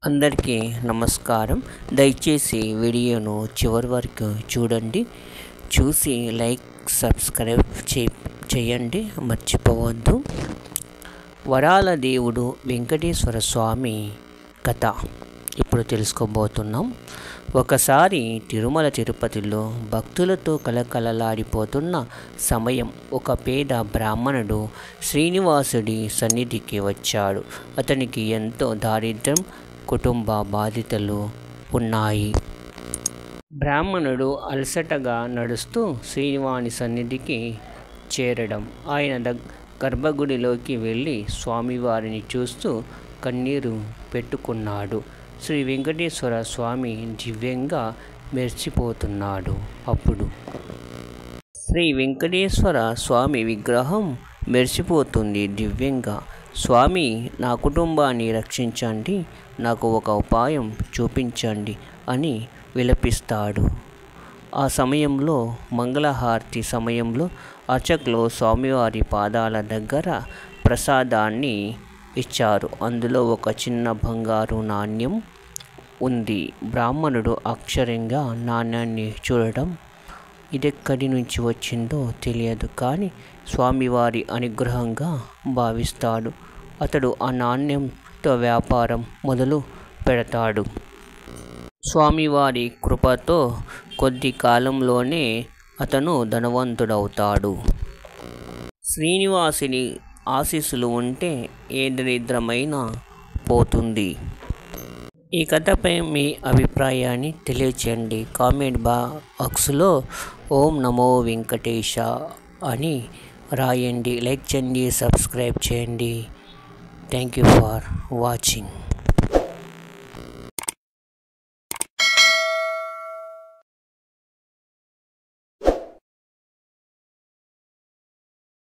అందరికీ నమస్కారం. దయచేసి వీడియోను చివరి వరకు చూడండి. చూసి లైక్, సబ్స్క్రైబ్ చేయండి, మర్చిపోవద్దు. వరాల దేవుడు వెంకటేశ్వర స్వామి కథ ఇప్పుడు తెలుసుకోబోతున్నాం. ఒకసారి తిరుమల తిరుపతిలో భక్తులతో కలకలలాడిపోతున్న సమయం ఒక పేద బ్రాహ్మణుడు శ్రీనివాసుడి సన్నిధికి వచ్చాడు. అతనికి ఎంతో దారిద్ర్యం, కుటుంబ బాధ్యతలు ఉన్నాయి. బ్రాహ్మణుడు అలసటగా నడుస్తూ శ్రీనివాని సన్నిధికి చేరడం, ఆయన గర్భగుడిలోకి వెళ్ళి స్వామివారిని చూస్తూ కన్నీరు పెట్టుకున్నాడు. శ్రీ వెంకటేశ్వర స్వామి దివ్యంగా మెరిసిపోతున్నాడు. అప్పుడు శ్రీ వెంకటేశ్వర స్వామి విగ్రహం మెరిసిపోతుంది దివ్యంగా. స్వామి, నా కుటుంబాన్ని రక్షించండి, నాకు ఒక ఉపాయం చూపించండి అని విలపిస్తాడు. ఆ సమయంలో మంగళహారతి సమయంలో అర్చకులు స్వామివారి పాదాల దగ్గర ప్రసాదాన్ని ఇచ్చారు. అందులో ఒక చిన్న బంగారు నాణ్యం ఉంది. బ్రాహ్మణుడు అక్షరంగా నాణ్యాన్ని చూడడం, ఇదెక్కడి నుంచి వచ్చిందో తెలియదు, కానీ స్వామివారి అనుగ్రహంగా భావిస్తాడు. అతడు ఆ నాణ్యంతో వ్యాపారం మొదలు పెడతాడు. స్వామివారి కృపతో కొద్ది కాలంలోనే అతను ధనవంతుడవుతాడు. శ్రీనివాసుని ఆశీస్సులు ఉంటే ఏ దరిద్రమైనా పోతుంది. ఈ కథపై మీ అభిప్రాయాన్ని తెలియచేయండి. కామెంట్ బాక్స్లో ఓం నమో వెంకటేశ అని రాయండి. లైక్ చేయండి, సబ్స్క్రైబ్ చేయండి. Thank you for watching.